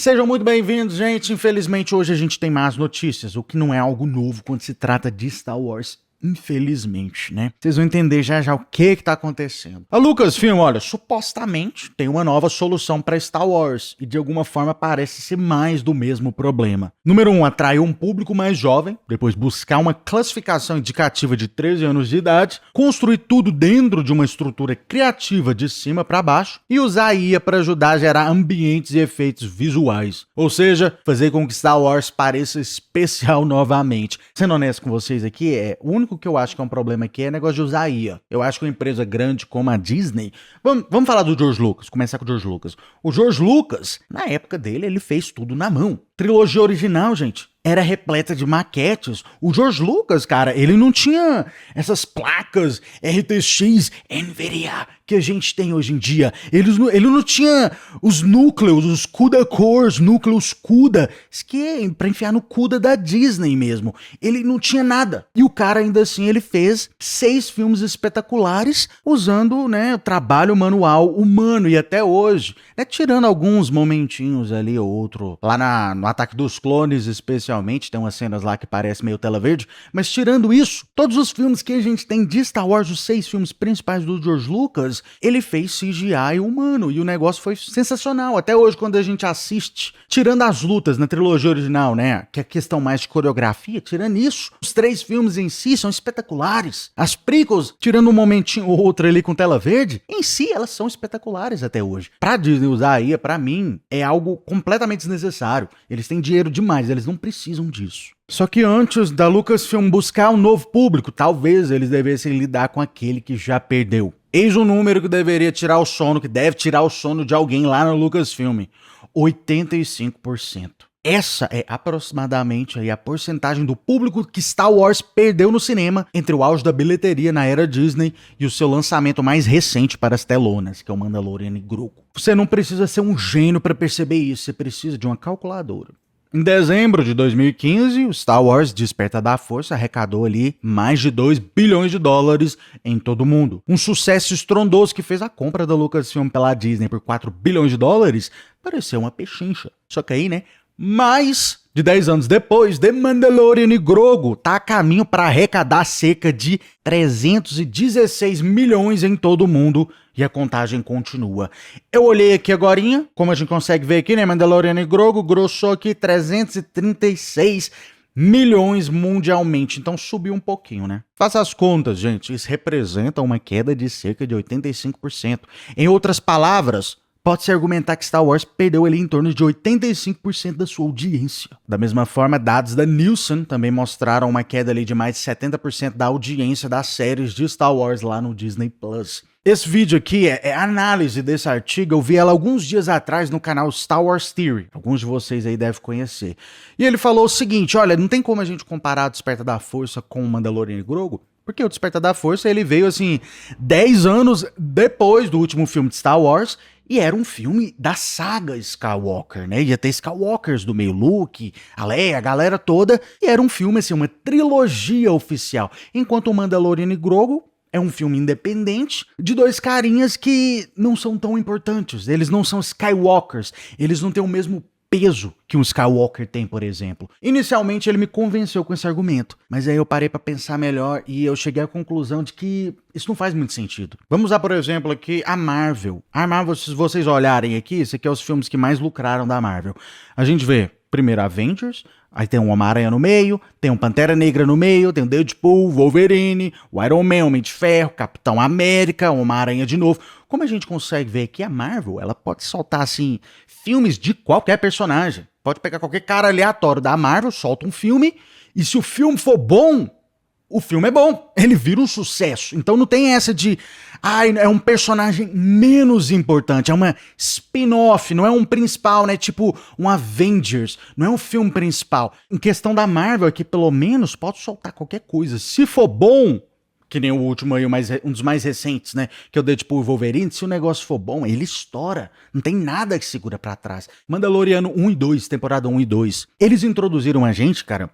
Sejam muito bem-vindos, gente. Infelizmente, hoje a gente tem más notícias, o que não é algo novo quando se trata de Star Wars. Infelizmente, né? Vocês vão entender já o que tá acontecendo. A Lucasfilm, olha, supostamente tem uma nova solução para Star Wars e de alguma forma parece ser mais do mesmo problema. Número 1, atrair um público mais jovem, depois buscar uma classificação indicativa de 13 anos de idade, construir tudo dentro de uma estrutura criativa de cima para baixo e usar a IA para ajudar a gerar ambientes e efeitos visuais. Ou seja, fazer com que Star Wars pareça especial novamente. Sendo honesto com vocês aqui, o único que eu acho que é um problema aqui é negócio de usar IA. Eu acho que uma empresa grande como a Disney... Vamos falar do George Lucas, começar com o George Lucas. O George Lucas, na época dele, ele fez tudo na mão. Trilogia original, gente, era repleta de maquetes. O George Lucas, cara, ele não tinha essas placas RTX, NVIDIA, que a gente tem hoje em dia. Ele não tinha os núcleos, os CUDA cores, núcleos CUDA, isso que é pra enfiar no CUDA da Disney mesmo. Ele não tinha nada. E o cara, ainda assim, ele fez 6 filmes espetaculares usando, né, o trabalho manual humano. E até hoje, né, tirando alguns momentinhos ali ou outro, lá no Ataque dos Clones, especialmente, tem umas cenas lá que parece meio tela verde, mas tirando isso, todos os filmes que a gente tem de Star Wars, os 6 filmes principais do George Lucas, ele fez CGI humano, e o negócio foi sensacional. Até hoje, quando a gente assiste, tirando as lutas na trilogia original, né, que é questão mais de coreografia, tirando isso, os 3 filmes em si são espetaculares. As prequels, tirando um momentinho ou outro ali com tela verde, em si elas são espetaculares até hoje. Pra Disney usar a IA, pra mim, é algo completamente desnecessário. Eles têm dinheiro demais, eles não precisam disso. Só que antes da Lucasfilm buscar um novo público, talvez eles devessem lidar com aquele que já perdeu. Eis um número que deveria tirar o sono, que deve tirar o sono de alguém lá na Lucasfilm: 85%. Essa é aproximadamente aí a porcentagem do público que Star Wars perdeu no cinema entre o auge da bilheteria na era Disney e o seu lançamento mais recente para as telonas, que é o Mandalorian e Grogu. Você não precisa ser um gênio para perceber isso, você precisa de uma calculadora. Em dezembro de 2015, o Star Wars Despertar da Força arrecadou ali mais de 2 bilhões de dólares em todo o mundo. Um sucesso estrondoso que fez a compra da Lucasfilm pela Disney por 4 bilhões de dólares pareceu uma pechincha. Só que aí, né, mais de 10 anos depois, The Mandalorian e Grogu tá a caminho para arrecadar cerca de 316 milhões em todo o mundo e a contagem continua. Eu olhei aqui agorinha, como a gente consegue ver aqui, né, Mandalorian e Grogu grossou aqui 336 milhões mundialmente, então subiu um pouquinho, né? Faça as contas, gente, isso representa uma queda de cerca de 85%. Em outras palavras, pode-se argumentar que Star Wars perdeu ali em torno de 85% da sua audiência. Da mesma forma, dados da Nielsen também mostraram uma queda ali de mais de 70% da audiência das séries de Star Wars lá no Disney+. Esse vídeo aqui é análise desse artigo, eu vi ela alguns dias atrás no canal Star Wars Theory, alguns de vocês aí devem conhecer. E ele falou o seguinte: olha, não tem como a gente comparar o Despertar da Força com o Mandalorian e Grogu, porque o Despertar da Força ele veio assim 10 anos depois do último filme de Star Wars, e era um filme da saga Skywalker, né? Ia ter Skywalkers do meio, Luke, a Leia, a galera toda, e era um filme assim, uma trilogia oficial. Enquanto o Mandalorian e Grogu é um filme independente de 2 carinhas que não são tão importantes. Eles não são Skywalkers, eles não têm o mesmo peso que um Skywalker tem, por exemplo. Inicialmente ele me convenceu com esse argumento, mas aí eu parei pra pensar melhor e eu cheguei à conclusão de que isso não faz muito sentido. Vamos usar, por exemplo, aqui a Marvel. A Marvel, se vocês olharem aqui, esse aqui é os filmes que mais lucraram da Marvel. A gente vê primeiro Avengers, aí tem um Homem-Aranha no meio, tem um Pantera Negra no meio, tem o Deadpool, Wolverine, o Iron Man, Homem de Ferro, Capitão América, Homem-Aranha de novo. Como a gente consegue ver aqui, a Marvel, ela pode soltar, assim, filmes de qualquer personagem. Pode pegar qualquer cara aleatório da Marvel, solta um filme, e se o filme for bom, o filme é bom, ele vira um sucesso. Então não tem essa de, é um personagem menos importante, é uma spin-off, não é um principal, né? Tipo um Avengers, não é um filme principal. Em questão da Marvel aqui, pelo menos, pode soltar qualquer coisa. Se for bom, que nem o último aí, um dos mais recentes, né? Que é o Deadpool e Wolverine, se o negócio for bom, ele estoura. Não tem nada que segura pra trás. Mandaloriano 1 e 2, temporada 1 e 2. Eles introduziram a gente, cara,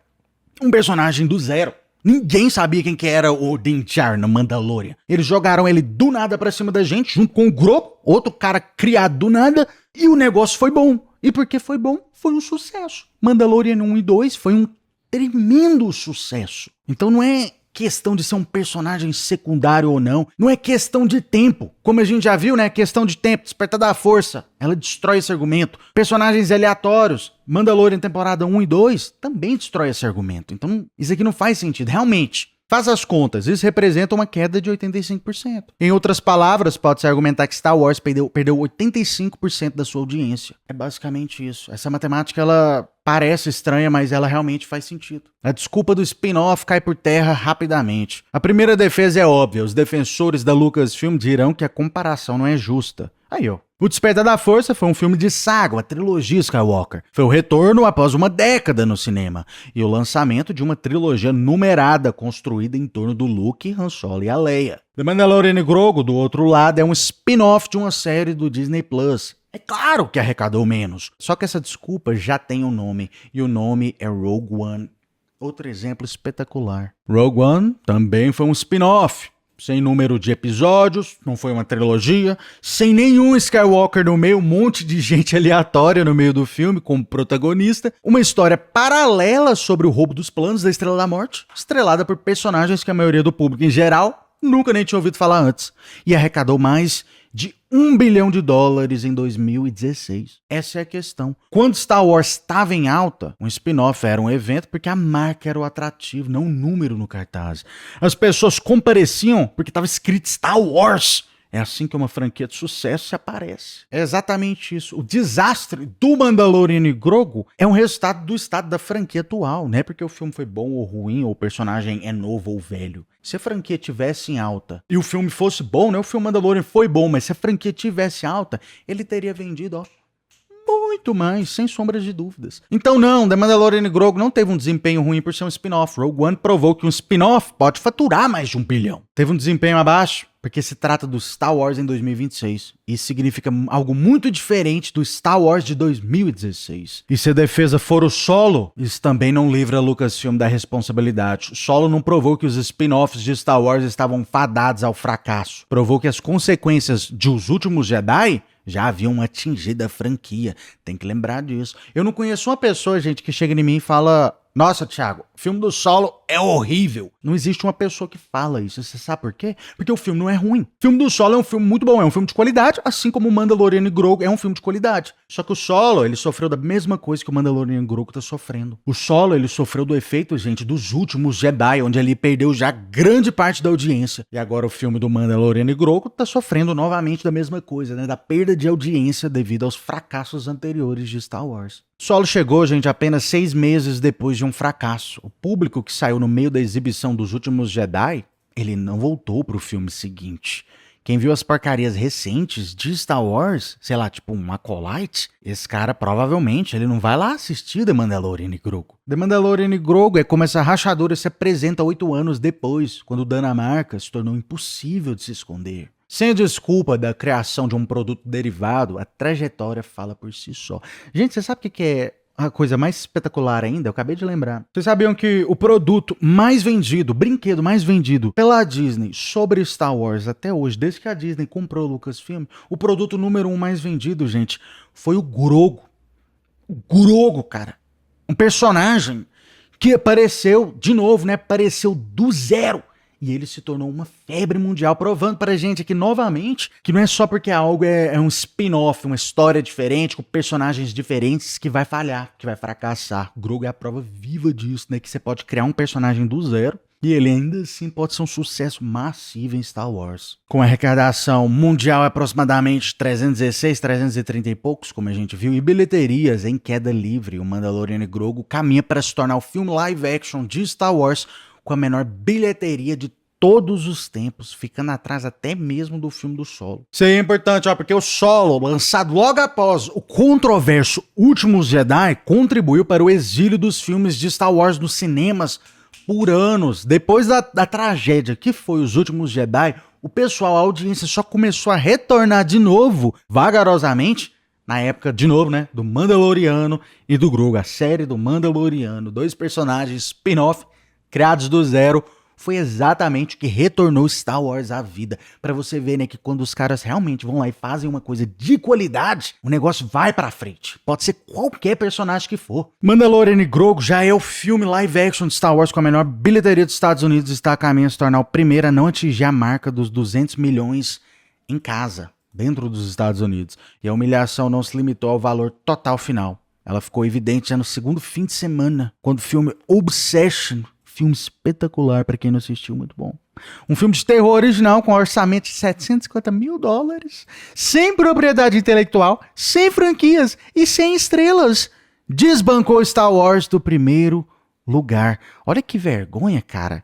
um personagem do zero. Ninguém sabia quem que era o Din Djarin no Mandalorian. Eles jogaram ele do nada pra cima da gente, junto com o Grogu, outro cara criado do nada, e o negócio foi bom. E porque foi bom, foi um sucesso. Mandalorian 1 e 2 foi um tremendo sucesso. Então não é questão de ser um personagem secundário ou não. Não é questão de tempo. Como a gente já viu, né? Questão de tempo, Despertar da Força. Ela destrói esse argumento. Personagens aleatórios. Mandalorian temporada 1 e 2 também destrói esse argumento. Então isso aqui não faz sentido. Realmente. Faz as contas, isso representa uma queda de 85%. Em outras palavras, pode-se argumentar que Star Wars perdeu 85% da sua audiência. É basicamente isso. Essa matemática, ela parece estranha, mas ela realmente faz sentido. A desculpa do spin-off cai por terra rapidamente. A primeira defesa é óbvia, os defensores da Lucasfilm dirão que a comparação não é justa. Aí, ó. O Despertar da Força foi um filme de saga, uma trilogia Skywalker. Foi o retorno após uma década no cinema e o lançamento de uma trilogia numerada construída em torno do Luke, Han Solo e a Leia. The Mandalorian e Grogu, do outro lado, é um spin-off de uma série do Disney Plus. É claro que arrecadou menos, só que essa desculpa já tem um nome, e o nome é Rogue One. Outro exemplo espetacular. Rogue One também foi um spin-off. Sem número de episódios, não foi uma trilogia, sem nenhum Skywalker no meio, um monte de gente aleatória no meio do filme como protagonista, uma história paralela sobre o roubo dos planos da Estrela da Morte, estrelada por personagens que a maioria do público em geral nunca nem tinha ouvido falar antes, e arrecadou mais de $1 bilhão em 2016. Essa é a questão. Quando Star Wars estava em alta, um spin-off era um evento porque a marca era o atrativo, não o número no cartaz. As pessoas compareciam porque estava escrito Star Wars. É assim que uma franquia de sucesso se aparece. É exatamente isso. O desastre do Mandalorian e Grogu é um resultado do estado da franquia atual. Não é porque o filme foi bom ou ruim, ou o personagem é novo ou velho. Se a franquia tivesse em alta e o filme fosse bom, né? O filme Mandalorian foi bom, mas se a franquia tivesse alta, ele teria vendido, ó, muito mais, sem sombras de dúvidas. Então não, The Mandalorian e Grogu não teve um desempenho ruim por ser um spin-off. Rogue One provou que um spin-off pode faturar mais de $1 bilhão. Teve um desempenho abaixo porque se trata do Star Wars em 2026. Isso significa algo muito diferente do Star Wars de 2016. E se a defesa for o Solo, isso também não livra a Lucasfilm da responsabilidade. O Solo não provou que os spin-offs de Star Wars estavam fadados ao fracasso. Provou que as consequências de Os Últimos Jedi já haviam atingido a franquia. Tem que lembrar disso. Eu não conheço uma pessoa, gente, que chega em mim e fala: nossa, Thiago, o filme do Solo é horrível. Não existe uma pessoa que fala isso. Você sabe por quê? Porque o filme não é ruim. O filme do Solo é um filme muito bom, é um filme de qualidade, assim como o Mandalorian e Grogu é um filme de qualidade. Só que o Solo, ele sofreu da mesma coisa que o Mandalorian e Grogu tá sofrendo. O Solo, ele sofreu do efeito, gente, dos Últimos Jedi, onde ele perdeu já grande parte da audiência. E agora o filme do Mandalorian e Grogu tá sofrendo novamente da mesma coisa, né? Da perda de audiência devido aos fracassos anteriores de Star Wars. Solo chegou, gente, apenas 6 meses depois de um fracasso. O público que saiu no meio da exibição dos Últimos Jedi, ele não voltou pro filme seguinte. Quem viu as porcarias recentes de Star Wars, sei lá, tipo um Acolyte, esse cara provavelmente ele não vai lá assistir The Mandalorian e Grogu. The Mandalorian e Grogu é como essa rachadura se apresenta 8 anos depois, quando o dano à marca se tornou impossível de se esconder. Sem a desculpa da criação de um produto derivado, a trajetória fala por si só. Gente, você sabe o que é a coisa mais espetacular ainda? Eu acabei de lembrar. Vocês sabiam que o produto mais vendido, o brinquedo mais vendido pela Disney sobre Star Wars até hoje, desde que a Disney comprou o Lucasfilm, o produto número 1 mais vendido, gente, foi o Grogu. O Grogu, cara. Um personagem que apareceu, de novo, né? Apareceu do zero. E ele se tornou uma febre mundial, provando pra gente aqui novamente que não é só porque algo é um spin-off, uma história diferente, com personagens diferentes, que vai falhar, que vai fracassar. Grogu é a prova viva disso, né? Que você pode criar um personagem do zero e ele ainda assim pode ser um sucesso massivo em Star Wars. Com a arrecadação mundial aproximadamente 316, 330 e poucos, como a gente viu, e bilheterias em queda livre, o Mandalorian e Grogu caminha para se tornar o filme live action de Star Wars com a menor bilheteria de todos os tempos, ficando atrás até mesmo do filme do Solo. Isso aí é importante, ó, porque o Solo, lançado logo após o controverso Últimos Jedi, contribuiu para o exílio dos filmes de Star Wars nos cinemas por anos. Depois da tragédia que foi Os Últimos Jedi, o pessoal, a audiência só começou a retornar de novo, vagarosamente, na época, de novo, né, do Mandaloriano e do Grogu, a série do Mandaloriano, 2 personagens spin-off criados do zero, foi exatamente o que retornou Star Wars à vida. Pra você ver, né, que quando os caras realmente vão lá e fazem uma coisa de qualidade, o negócio vai pra frente. Pode ser qualquer personagem que for. Mandalorian e Grogu já é o filme live action de Star Wars com a menor bilheteria dos Estados Unidos e está a caminho de se tornar o primeiro a não atingir a marca dos 200 milhões em casa, dentro dos Estados Unidos. E a humilhação não se limitou ao valor total final. Ela ficou evidente já no segundo fim de semana, quando o filme Obsession, filme espetacular para quem não assistiu, muito bom. Um filme de terror original com orçamento de $750 mil, sem propriedade intelectual, sem franquias e sem estrelas. Desbancou Star Wars do primeiro lugar. Olha que vergonha, cara.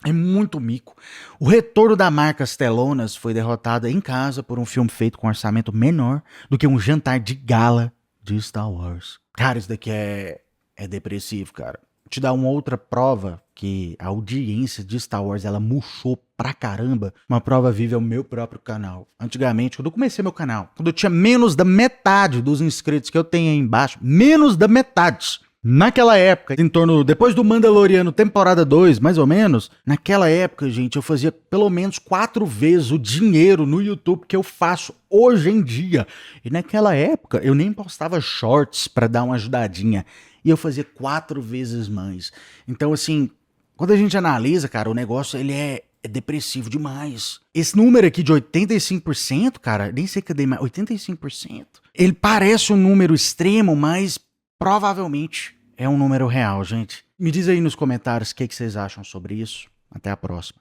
É muito mico. O retorno da marca As Telonas foi derrotado em casa por um filme feito com orçamento menor do que um jantar de gala de Star Wars. Cara, isso daqui é depressivo, cara. Vou te dar uma outra prova que a audiência de Star Wars, ela murchou pra caramba. Uma prova viva é o meu próprio canal. Antigamente, quando eu comecei meu canal, quando eu tinha menos da metade dos inscritos que eu tenho aí embaixo, menos da metade. Naquela época, em torno, depois do Mandaloriano temporada 2, mais ou menos, naquela época, gente, eu fazia pelo menos 4 vezes o dinheiro no YouTube que eu faço hoje em dia. E naquela época, eu nem postava shorts pra dar uma ajudadinha. E eu fazia 4 vezes mais. Então, assim, quando a gente analisa, cara, o negócio, ele é depressivo demais. Esse número aqui de 85%, cara, nem sei cadê mais, 85%. Ele parece um número extremo, mas provavelmente é um número real, gente. Me diz aí nos comentários o que vocês acham sobre isso. Até a próxima.